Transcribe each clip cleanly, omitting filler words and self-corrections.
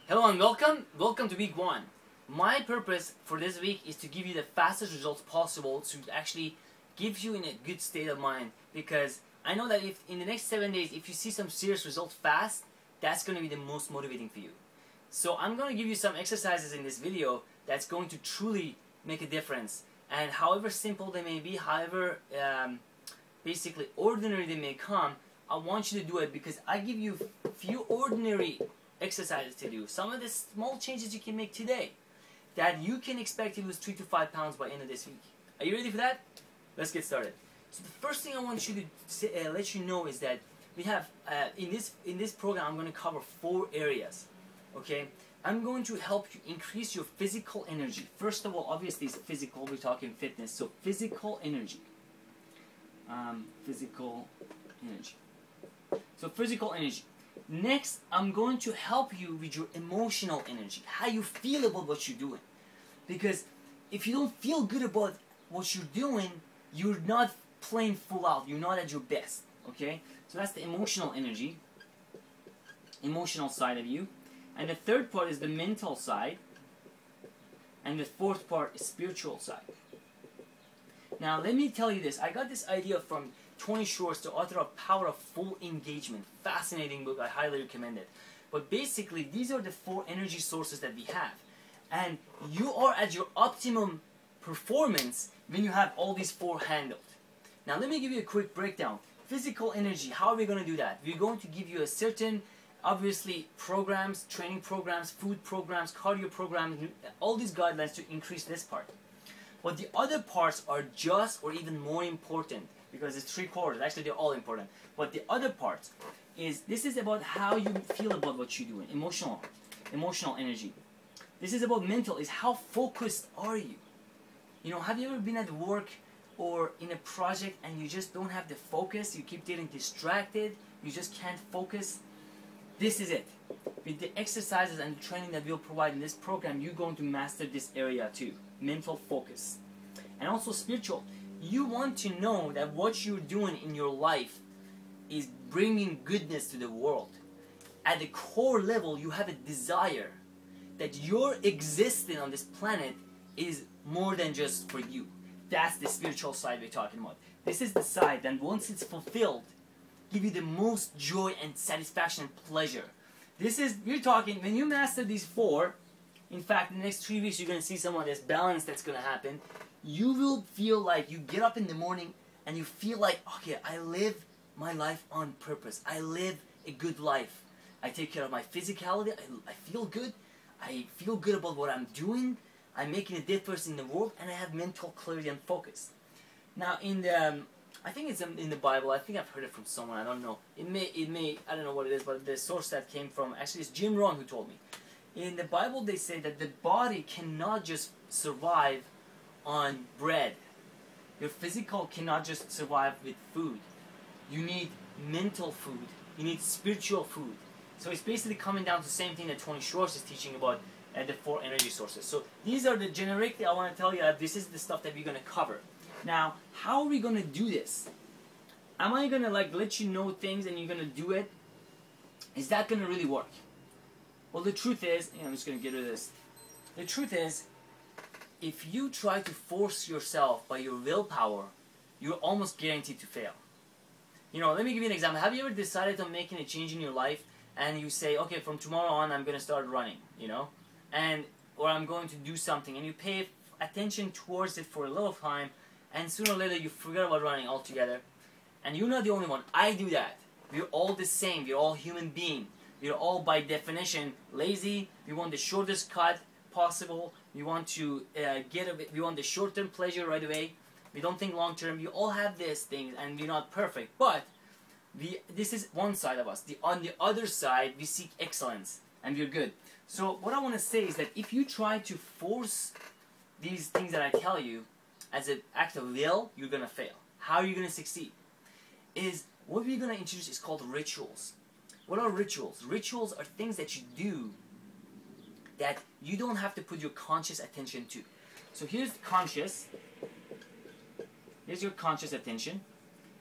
Hello and welcome to week 1. My purpose for this week is to give you the fastest results possible to actually give you in a good state of mind, because I know that if in the next 7 days if you see some serious results fast, that's going to be the most motivating for you. So I'm going to give you some exercises in this video that's going to truly make a difference, and however simple they may be, however basically ordinary they may come, I want you to do it because I give you a few ordinary exercises to do. Some of the small changes you can make today that you can expect to lose 3 to 5 pounds by the end of this week. Are you ready for that? Let's get started. So the first thing I want you to let you know is that we have in this program I'm going to cover 4 areas. Okay, I'm going to help you increase your physical energy. First of all, obviously it's physical. We're talking fitness, so physical energy. Physical energy. So physical energy. Next, I'm going to help you with your emotional energy, how you feel about what you're doing. Because if you don't feel good about what you're doing, you're not playing full out, you're not at your best, okay? So that's the emotional energy, emotional side of you. And the third part is the mental side. And the fourth part is spiritual side. Now, let me tell you this. I got this idea from Tony Shores, the author of Power of Full Engagement. Fascinating book. I highly recommend it. But basically, these are the 4 energy sources that we have. And you are at your optimum performance when you have all these 4 handled. Now, let me give you a quick breakdown. Physical energy, how are we going to do that? We're going to give you a certain, obviously, programs, training programs, food programs, cardio programs, all these guidelines to increase this part. But the other parts are just or even more important, because it's 3 quarters. Actually, they're all important. But the other part is, this is about how you feel about what you're doing. Emotional energy. This is about mental, is how focused are you? You know, have you ever been at work or in a project and you just don't have the focus? You keep getting distracted. You just can't focus. This is it. With the exercises and the training that we'll provide in this program, you're going to master this area too. Mental focus. And also spiritual. You want to know that what you're doing in your life is bringing goodness to the world. At the core level, you have a desire that your existence on this planet is more than just for you. That's the spiritual side we're talking about. This is the side that once it's fulfilled, give you the most joy and satisfaction and pleasure. This is, we're talking, when you master these 4, in fact, in the next 3 weeks, you're going to see some of this balance that's going to happen. You will feel like you get up in the morning and you feel like, okay, I live my life on purpose. I live a good life. I take care of my physicality. I feel good. I feel good about what I'm doing. I'm making a difference in the world, and I have mental clarity and focus. Now, in the, I think it's in the Bible. I think I've heard it from someone. I don't know. It may, I don't know what it is, but the source that came from, actually it's Jim Rohn who told me. In the Bible, they say that the body cannot just survive on bread. Your physical cannot just survive with food. You need mental food. You need spiritual food. So it's basically coming down to the same thing that Tony Shores is teaching about the 4 energy sources. So these are the generically, I want to tell you that this is the stuff that we're going to cover. Now, how are we going to do this? Am I going to let you know things and you're going to do it? Is that going to really work? Well, the truth is, I'm just going to get rid of this. The truth is, if you try to force yourself by your willpower, you're almost guaranteed to fail. You know, let me give you an example. Have you ever decided on making a change in your life and you say, okay, from tomorrow on I'm going to start running, you know? Or I'm going to do something, and you pay attention towards it for a little time, and sooner or later you forget about running altogether. And you're not the only one. I do that. We're all the same. We're all human beings. We're all by definition lazy. We want the shortest cut possible. We want to we want the short-term pleasure right away. We don't think long-term. We all have these things, and we're not perfect. But this is one side of us. On the other side, we seek excellence, and we're good. So what I want to say is that if you try to force these things that I tell you as an act of will, you're going to fail. How are you going to succeed? What we're going to introduce is called rituals. What are rituals? Rituals are things that you do that you don't have to put your conscious attention to. So here's conscious. Here's your conscious attention.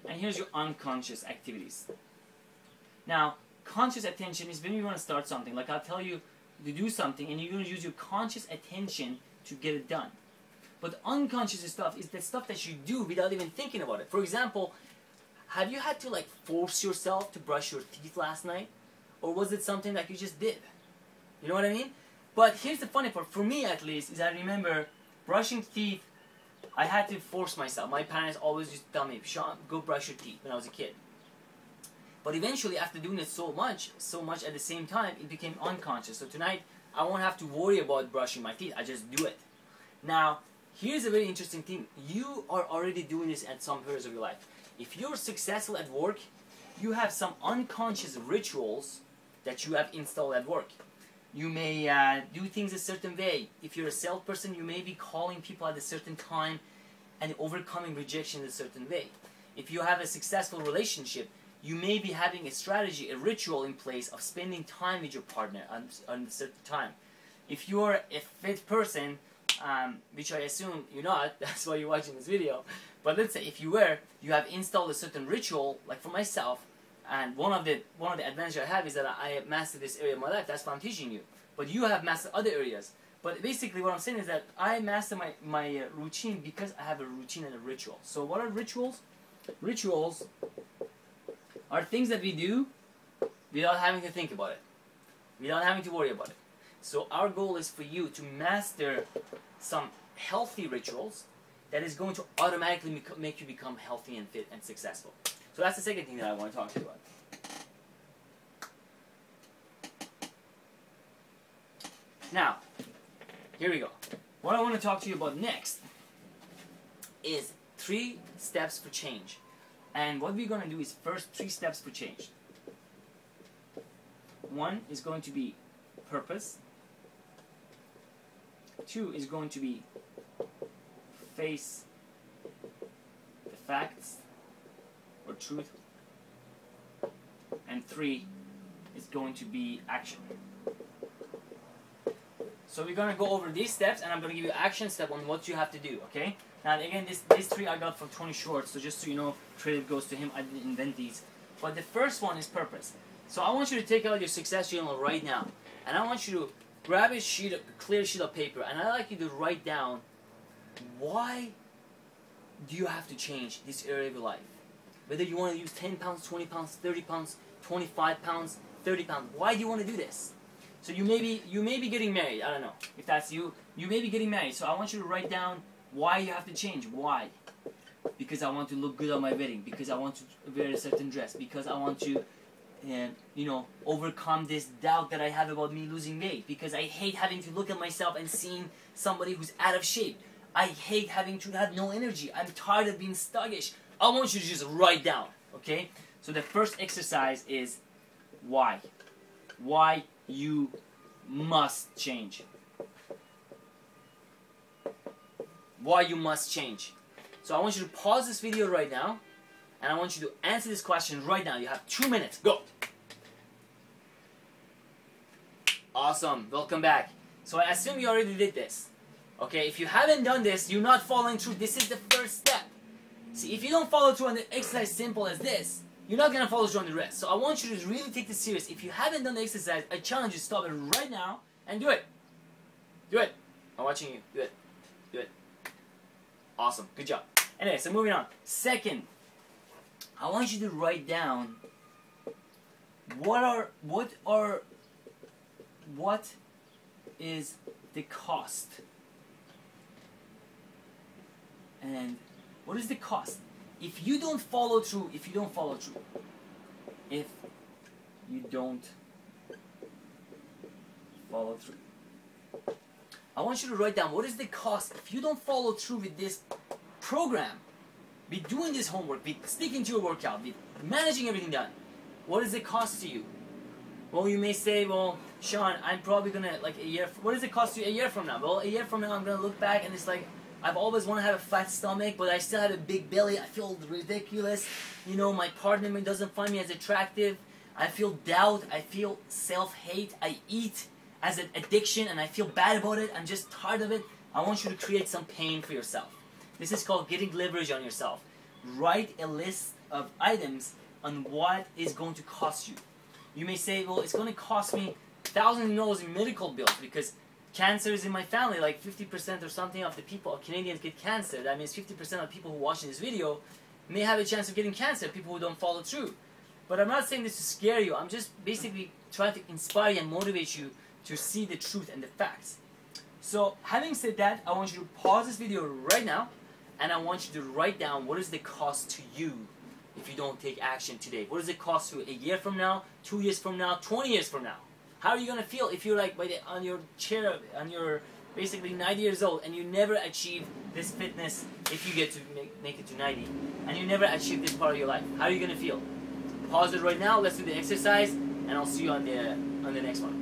And here's your unconscious activities. Now, conscious attention is when you want to start something. Like I'll tell you, to do something and you're going to use your conscious attention to get it done. But unconscious stuff is the stuff that you do without even thinking about it. For example, have you had to like force yourself to brush your teeth last night? Or was it something that you just did? You know what I mean? But here's the funny part, for me at least, is I remember brushing teeth, I had to force myself. My parents always used to tell me, Sean, go brush your teeth when I was a kid. But eventually, after doing it so much at the same time, it became unconscious. So tonight, I won't have to worry about brushing my teeth. I just do it. Now, here's a very interesting thing. You are already doing this at some periods of your life. If you're successful at work, you have some unconscious rituals that you have installed at work. You may do things a certain way. If you're a salesperson, you may be calling people at a certain time and overcoming rejection in a certain way. If you have a successful relationship, you may be having a strategy, a ritual in place of spending time with your partner on a certain time. If you're a fit person, which I assume you're not, that's why you're watching this video, but let's say if you were, you have installed a certain ritual, like for myself, and one of the advantages I have is that I have mastered this area of my life. That's what I'm teaching you. But you have mastered other areas. But basically what I'm saying is that I master my routine because I have a routine and a ritual. So what are rituals? Rituals are things that we do without having to think about it, without having to worry about it. So our goal is for you to master some healthy rituals that is going to automatically make you become healthy and fit and successful. So that's the second thing that I want to talk to you about. Now, here we go. What I want to talk to you about next is 3 steps for change. And what we're going to do is first 3 steps for change. 1 is going to be purpose. 2 is going to be face the facts or truth. And 3 is going to be action. So we're going to go over these steps and I'm going to give you action step on what you have to do, okay? Now again, these 3 I got from Tony Shorts, so just so you know, credit goes to him, I didn't invent these. But the first one is purpose. So I want you to take out your success journal right now. And I want you to grab a clear sheet of paper and I'd like you to write down, why do you have to change this area of your life? Whether you want to lose 10 pounds, 20 pounds, 30 pounds, 25 pounds, 30 pounds. Why do you want to do this? So you may be getting married. I don't know if that's you. You may be getting married. So I want you to write down why you have to change. Why? Because I want to look good on my wedding. Because I want to wear a certain dress. Because I want to, you know, overcome this doubt that I have about me losing weight. Because I hate having to look at myself and seeing somebody who's out of shape. I hate having to have no energy. I'm tired of being sluggish. I want you to just write down. Okay? So the first exercise is why. Why you must change. Why you must change. So I want you to pause this video right now and I want you to answer this question right now. You have 2 minutes. Go. Awesome. Welcome back. So I assume you already did this. Okay, if you haven't done this, you're not following through. This is the first step. See, if you don't follow through on the exercise simple as this, you're not going to follow through on the rest. So I want you to really take this serious. If you haven't done the exercise, I challenge you to stop it right now and do it. Do it. I'm watching you. Do it. Do it. Awesome. Good job. Anyway, so moving on. Second, I want you to write down what is the cost? And what is the cost? If you don't follow through, I want you to write down what is the cost if you don't follow through with this program, with doing this homework, with sticking to your workout, with managing everything done. What is the cost to you? Well, you may say, well, Sean, I'm probably gonna, like a year, what does it cost you a year from now? Well, a year from now I'm gonna look back and it's like, I've always wanted to have a fat stomach, but I still have a big belly. I feel ridiculous. You know, my partner doesn't find me as attractive. I feel doubt. I feel self-hate. I eat as an addiction, and I feel bad about it. I'm just tired of it. I want you to create some pain for yourself. This is called getting leverage on yourself. Write a list of items on what is going to cost you. You may say, well, it's going to cost me thousands of dollars in medical bills because cancer is in my family. Like 50% or something of the people, Canadians, get cancer. That means 50% of people who watch this video may have a chance of getting cancer, people who don't follow through. But I'm not saying this to scare you. I'm just basically trying to inspire you and motivate you to see the truth and the facts. So having said that, I want you to pause this video right now, and I want you to write down what is the cost to you if you don't take action today. What does it cost to you a year from now, 2 years from now, 20 years from now? How are you going to feel if you're like on your chair, on your basically 90 years old, and you never achieve this fitness if you get to make it to 90, and you never achieve this part of your life? How are you going to feel? Pause it right now, let's do the exercise, and I'll see you on the next one.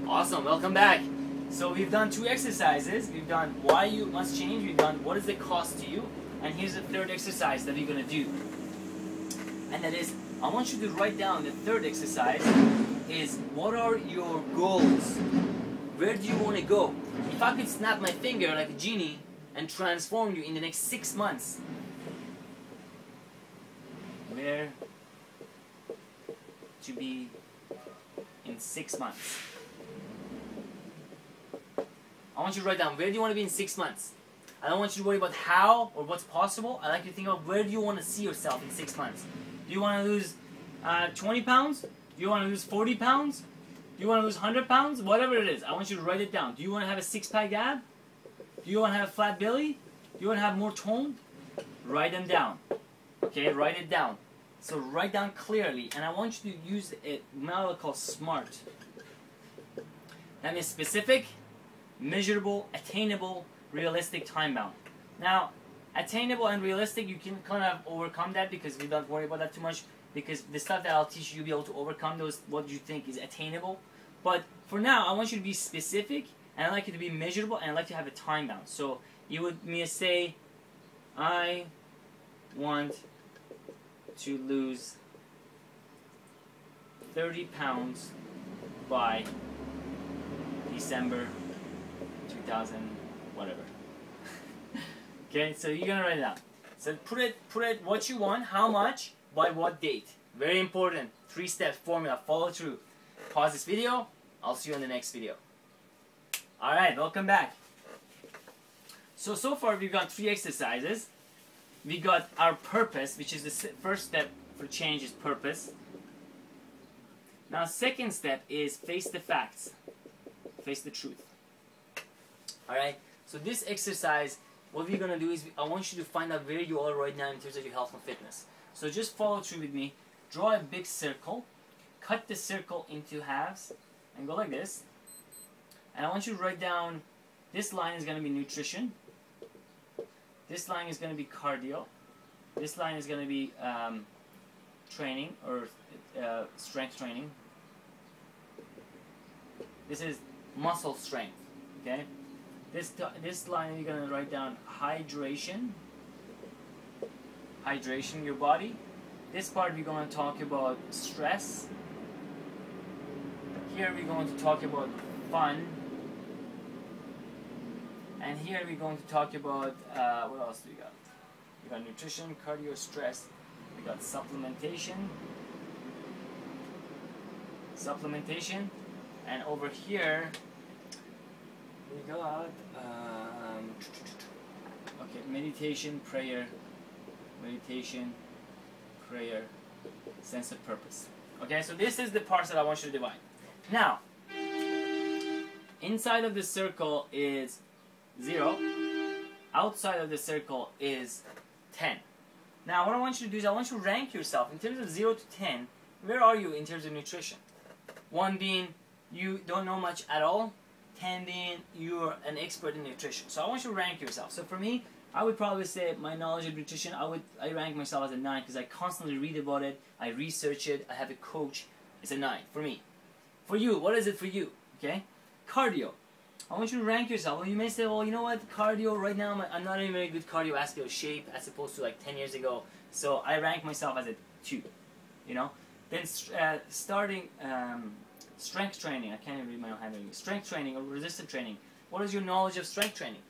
Awesome, welcome back. So we've done 2 exercises. We've done why you must change, we've done what is the cost to you, and here's the 3rd exercise that we're going to do. And that is, I want you to write down the 3rd exercise is, what are your goals? Where do you want to go? If I could snap my finger like a genie and transform you in the next 6 months, where to be in 6 months? I want you to write down, where do you want to be in 6 months? I don't want you to worry about how or what's possible. I like you to think about, where do you want to see yourself in 6 months? Do you want to lose 20 pounds? Do you want to lose 40 pounds? Do you want to lose 100 pounds? Whatever it is, I want you to write it down. Do you want to have a 6-pack ab? Do you want to have a flat belly? Do you want to have more tone? Write them down. Okay, write it down. So write down clearly, and I want you to use a model called SMART. That means specific, measurable, attainable, realistic, time-bound. Now, attainable and realistic, you can kind of overcome that because we don't worry about that too much, because the stuff that I'll teach you, you'll be able to overcome those, what you think is attainable. But for now, I want you to be specific, and I'd like you to be measurable, and I'd like to have a time-bound. So you would say, I want to lose 30 pounds by December 2000 whatever. Okay, so you're gonna write it out. So put it what you want, how much, by what date. Very important. 3-step formula. Follow through. Pause this video. I'll see you in the next video. Alright, welcome back. So far we've got 3 exercises. We got our purpose, which is the first step for change, is purpose. Now, second step is face the facts. Face the truth. Alright, so this exercise, what we're going to do is, I want you to find out where you are right now in terms of your health and fitness. So just follow through with me. Draw a big circle. Cut the circle into halves. And go like this. And I want you to write down, this line is going to be nutrition. This line is going to be cardio. This line is going to be training, or strength training. This is muscle strength. Okay. This line you're going to write down hydration. Hydration your body. This part we're going to talk about stress. Here we're going to talk about fun. And here we're going to talk about, what else do we got? We got nutrition, cardio, stress. We got supplementation. And over here, we got, okay, meditation, prayer, sense of purpose. Okay, so this is the parts that I want you to divide. Now, inside of the circle is 0. Outside of the circle is 10. Now, what I want you to do is I want you to rank yourself in terms of 0 to 10. Where are you in terms of nutrition? 1 being you don't know much at all. 10 being you're an expert in nutrition. So I want you to rank yourself. So for me, I would probably say my knowledge of nutrition, I rank myself as a 9 because I constantly read about it, I research it, I have a coach. It's a 9 for me. For you, what is it for you? Okay? Cardio. I want you to rank yourself. Well, you may say, well, you know what, cardio, right now I'm not in a very good cardiovascular shape as opposed to like 10 years ago. So I rank myself as a 2. You know? Then starting strength training. I can't even read my own handwriting. Strength training or resistance training. What is your knowledge of strength training?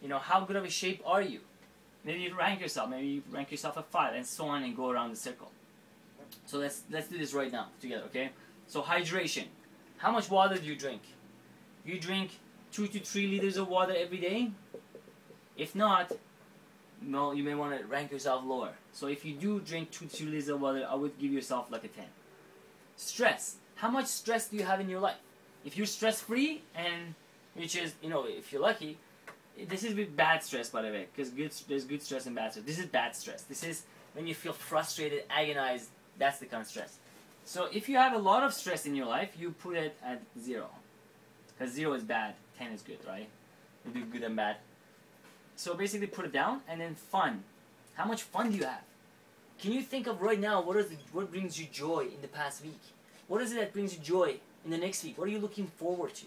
You know, how good of a shape are you? Maybe you rank yourself. Maybe you rank yourself at 5, and so on, and go around the circle. So let's do this right now together, okay? So hydration. How much water do you drink? You drink 2 to 3 liters of water every day? If not, no, you may want to rank yourself lower. So if you do drink 2 to 3 liters of water, I would give yourself like a 10. Stress. How much stress do you have in your life? If you're stress-free, and which is, you know, if you're lucky, this is with bad stress, by the way, because there's good stress and bad stress. This is bad stress. This is when you feel frustrated, agonized. That's the kind of stress. So if you have a lot of stress in your life, you put it at 0. Because 0 is bad, 10 is good, right? You do good and bad. So basically put it down, and then fun. How much fun do you have? Can you think of right now what brings you joy in the past week? What is it that brings you joy in the next week? What are you looking forward to?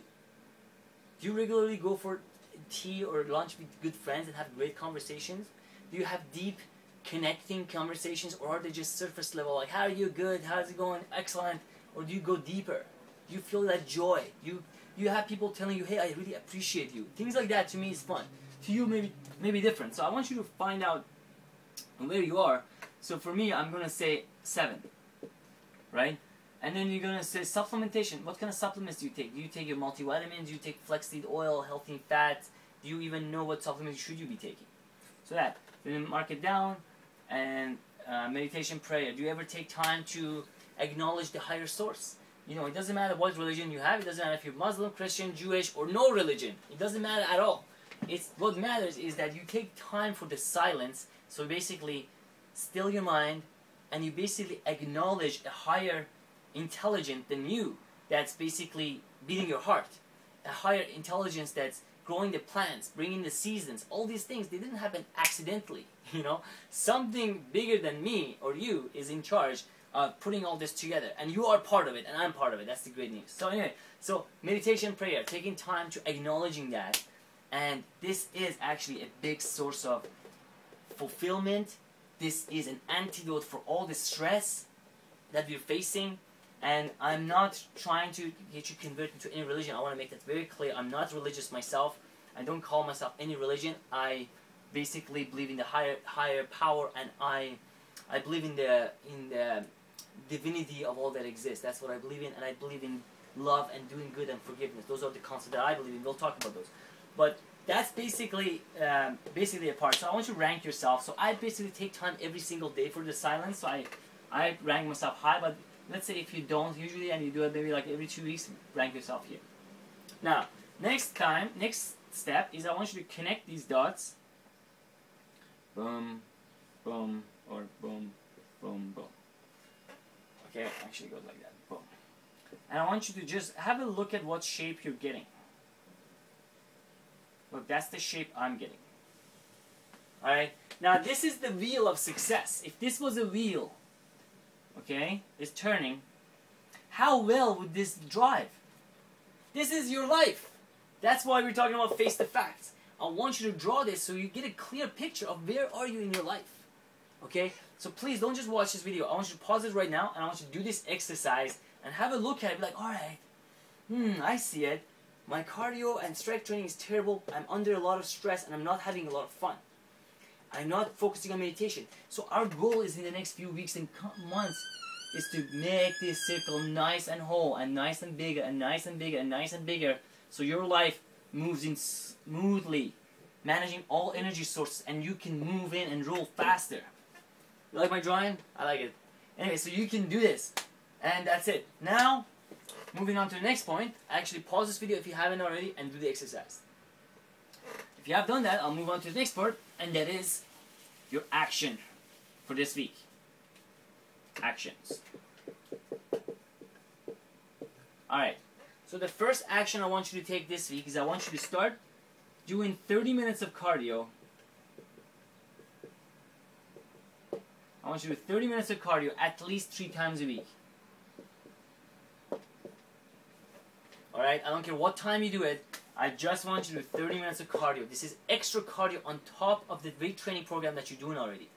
Do you regularly go for tea or lunch with good friends and have great conversations? Do you have deep, connecting conversations, or are they just surface level, like, how are you, good, how's it going, excellent? Or do you go deeper? Do you feel that joy? You have people telling you, hey, I really appreciate you. Things like that to me is fun. To you maybe different. So I want you to find out where you are. So for me, I'm going to say 7, right? And then you're going to say supplementation. What kind of supplements do you take? Do you take your multivitamins? Do you take flaxseed oil, healthy fats? Do you even know what supplements should you be taking? So that. Then mark it down. And meditation, prayer. Do you ever take time to acknowledge the higher source? You know, it doesn't matter what religion you have. It doesn't matter if you're Muslim, Christian, Jewish, or no religion. It doesn't matter at all. What matters is that you take time for the silence. So basically, still your mind, and you basically acknowledge a higher intelligence than you that's basically beating your heart. A higher intelligence that's growing the plants, bringing the seasons. All these things, they didn't happen accidentally. You know, something bigger than me or you is in charge of putting all this together, and you are part of it, and I'm part of it. That's the great news. So anyway, so meditation, prayer, taking time to acknowledging that, and this is actually a big source of fulfillment. This is an antidote for all the stress that we're facing. And I'm not trying to get you converted into any religion. I want to make that very clear. I'm not religious myself. I don't call myself any religion. I basically believe in the higher power, and I believe in the divinity of all that exists. That's what I believe in, and I believe in love and doing good and forgiveness. Those are the concepts that I believe in. We'll talk about those. But that's basically a part. So I want you to rank yourself. So I basically take time every single day for the silence. So I rank myself high, but let's say if you don't usually, and you do it maybe like every 2 weeks, rank yourself here. Now, next step is I want you to connect these dots. Boom, boom, or boom, boom, boom. Okay, actually it goes like that. Boom. And I want you to just have a look at what shape you're getting. Look, that's the shape I'm getting. Alright? Now, this is the wheel of success. If this was a wheel, okay, is turning, how well would this drive? This is your life. That's why we're talking about face the facts. I want you to draw this so you get a clear picture of where are you in your life. Okay? So please don't just watch this video. I want you to pause it right now, and I want you to do this exercise and have a look at it. Be like, alright, I see it. My cardio and strength training is terrible. I'm under a lot of stress, and I'm not having a lot of fun. I'm not focusing on meditation. So our goal is in the next few weeks and months is to make this circle nice and whole, and nice and bigger, and nice and bigger, and nice and bigger, so your life moves in smoothly, managing all energy sources, and you can move in and roll faster. You like my drawing? I like it. Anyway, so you can do this. And that's it. Now, moving on to the next point, actually pause this video if you haven't already and do the exercise. If you have done that, I'll move on to the next part, and that is your action for this week. Actions. Alright, so the first action I want you to take this week is I want you to start doing 30 minutes of cardio. I want you to do 30 minutes of cardio at least 3 times a week. Alright, I don't care what time you do it, I just want you to do 30 minutes of cardio. This is extra cardio on top of the weight training program that you're doing already.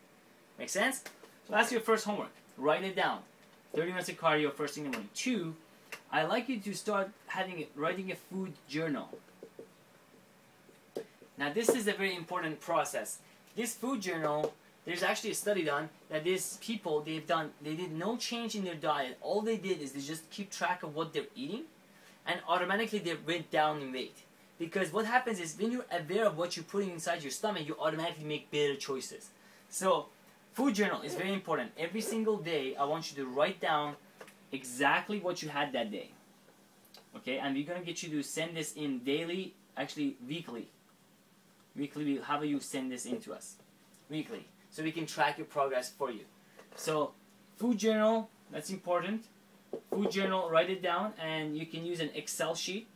Make sense? So that's your first homework. Write it down. 30 minutes of cardio first thing in the morning. 2, I like you to start writing a food journal. Now this is a very important process. This food journal there's actually a study done that these people, they did no change in their diet. All they did is they just keep track of what they're eating, and automatically they went down in weight. Because what happens is when you're aware of what you're putting inside your stomach, you automatically make better choices. So food journal is very important. Every single day I want you to write down exactly what you had that day. Okay, and we're going to get you to send this in daily, actually weekly. Weekly, how about you send this in to us? Weekly. So we can track your progress for you. So food journal, that's important. Food journal, write it down, and you can use an Excel sheet.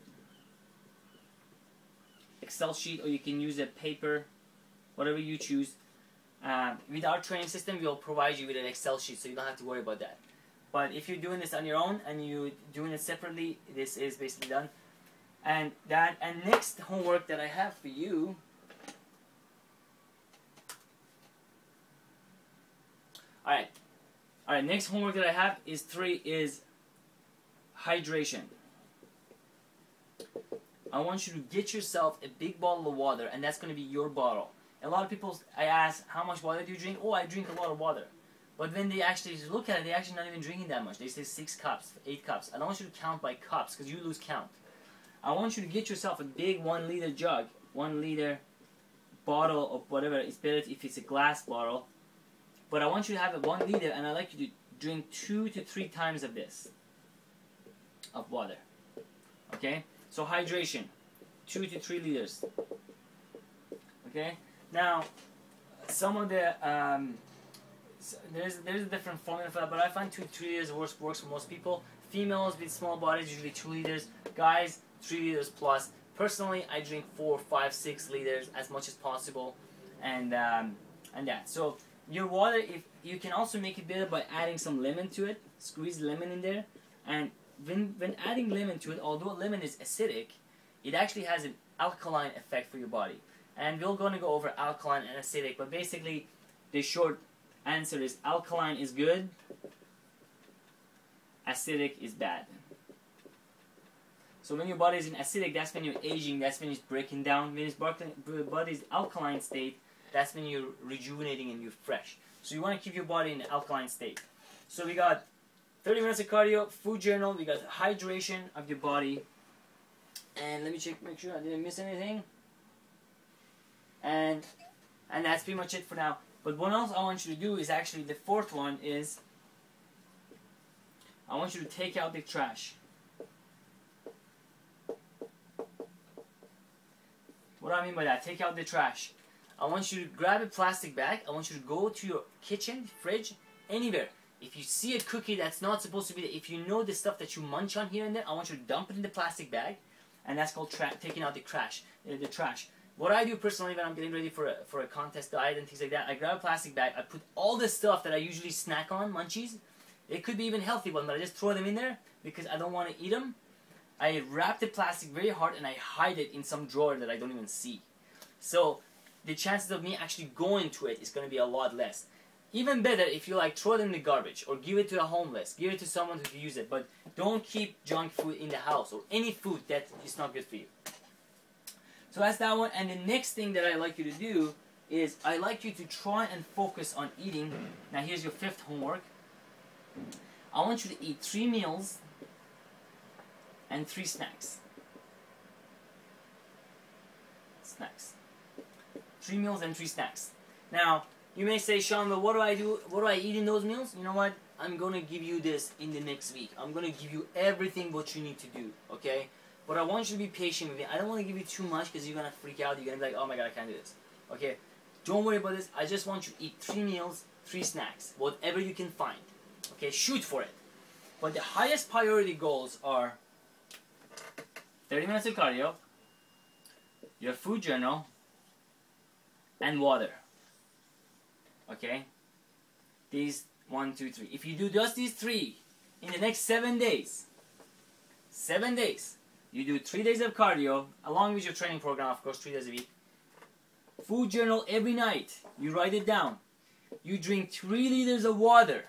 Excel sheet, or you can use a paper, whatever you choose. With our training system, we'll provide you with an Excel sheet, so you don't have to worry about that. But if you're doing this on your own and you're doing it separately, this is basically done. And next homework that I have for you. Alright, next homework that I have is 3 is hydration. I want you to get yourself a big bottle of water, and that's going to be your bottle. A lot of people, I ask, how much water do you drink? Oh, I drink a lot of water. But when they actually look at it, they're actually not even drinking that much. They say 6 cups, 8 cups. I don't want you to count by cups because you lose count. I want you to get yourself a big 1 liter jug, 1 liter bottle of whatever. It's better if it's a glass bottle. But I want you to have a 1 liter, and I'd like you to drink 2 to 3 times of this, of water. Okay? So hydration, 2 to 3 liters. Okay? Now, some of the, there's a different formula for that, but I find 2 to 3 liters works for most people. Females with small bodies, usually 2 liters. Guys, 3 liters plus. Personally, I drink 4, 5, 6 liters as much as possible, and that. So your water, if you can also make it better by adding some lemon to it. Squeeze lemon in there, and when adding lemon to it, although lemon is acidic, it actually has an alkaline effect for your body. And we're going to go over alkaline and acidic, but basically the short answer is alkaline is good, acidic is bad. So when your body is in acidic, that's when you're aging, that's when it's breaking down. When your body's alkaline state, that's when you're rejuvenating and you're fresh. So you want to keep your body in an alkaline state. So we got 30 minutes of cardio, food journal, we got hydration of your body. And let me check, make sure I didn't miss anything. And that's pretty much it for now. But what else I want you to do is actually, the 4th one is, I want you to take out the trash. What do I mean by that? Take out the trash. I want you to grab a plastic bag. I want you to go to your kitchen, fridge, anywhere. If you see a cookie that's not supposed to be there, if you know the stuff that you munch on here and there, I want you to dump it in the plastic bag, and that's called taking out the trash. What I do personally when I'm getting ready for a contest diet and things like that, I grab a plastic bag, I put all the stuff that I usually snack on, munchies. It could be even healthy ones, but I just throw them in there because I don't want to eat them. I wrap the plastic very hard and I hide it in some drawer that I don't even see. So the chances of me actually going to it is going to be a lot less. Even better if you throw it in the garbage or give it to a homeless, give it to someone who can use it, but don't keep junk food in the house or any food that is not good for you. So that's that one. And the next thing that I like you to do is I like you to try and focus on eating. Now here's your 5th homework. I want you to eat 3 meals and 3 snacks. 3 meals and 3 snacks. Now, you may say, Sean, well, what do I do? What do I eat in those meals? You know what? I'm going to give you this in the next week. I'm going to give you everything what you need to do, okay? But I want you to be patient with me. I don't want to give you too much because you're going to freak out. You're going to be like, oh my God, I can't do this. Okay? Don't worry about this. I just want you to eat 3 meals, 3 snacks. Whatever you can find. Okay? Shoot for it. But the highest priority goals are 30 minutes of cardio, your food journal, and water. Okay? These 1, 2, 3. If you do just these 3 in the next 7 days, 7 days, you do 3 days of cardio, along with your training program, of course, 3 days a week. Food journal every night. You write it down. You drink 3 liters of water.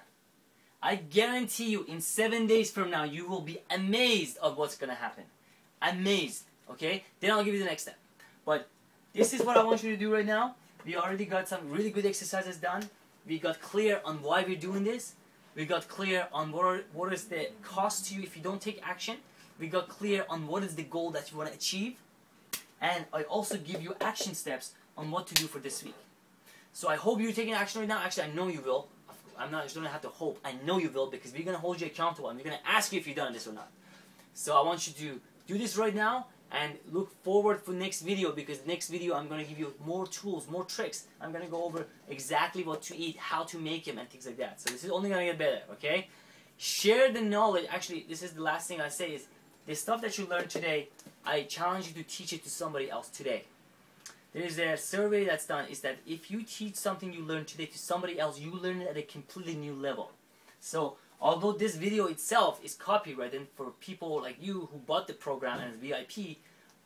I guarantee you, in 7 days from now, you will be amazed of what's going to happen. Amazed. Okay? Then I'll give you the next step. But this is what I want you to do right now. we already got some really good exercises done. We got clear on why we're doing this. We got clear on what is the cost to you if you don't take action. We got clear on what is the goal that you want to achieve. And I also give you action steps on what to do for this week. So I hope you're taking action right now. Actually, I know you will. You don't have to hope. I know you will, because we're going to hold you accountable and we're going to ask you if you've done this or not. So I want you to do this right now and look forward for next video, because next video I'm going to give you more tools, more tricks. I'm going to go over exactly what to eat, how to make them, and things like that. So this is only going to get better, okay? Share the knowledge. Actually, this is the last thing I say is, the stuff that you learned today, I challenge you to teach it to somebody else today. There is a survey that's done, is that if you teach something you learned today to somebody else, you learn it at a completely new level. So although this video itself is copyrighted for people like you who bought the program and is VIP,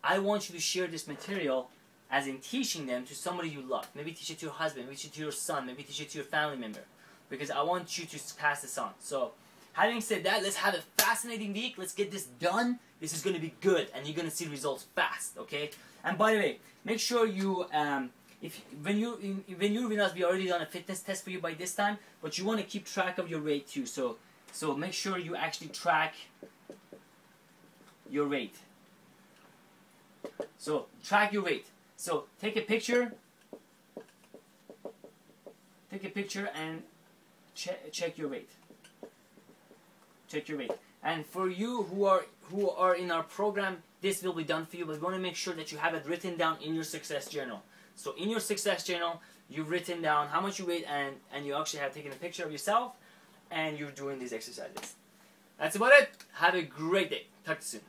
I want you to share this material, as in teaching them, to somebody you love. Maybe teach it to your husband, maybe teach it to your son, maybe teach it to your family member, because I want you to pass this on. So having said that, let's have a fascinating week. Let's get this done. This is going to be good, and you're going to see results fast, okay? And by the way, make sure you, when you're with us, we already done a fitness test for you by this time, but you want to keep track of your weight too. So make sure you actually track your weight. So track your weight. So take a picture and check your weight. Check your weight. And for you who are in our program, this will be done for you, but we want to make sure that you have it written down in your success journal. So in your success journal, you've written down how much you weigh, and you actually have taken a picture of yourself, and you're doing these exercises. That's about it. Have a great day. Talk to you soon.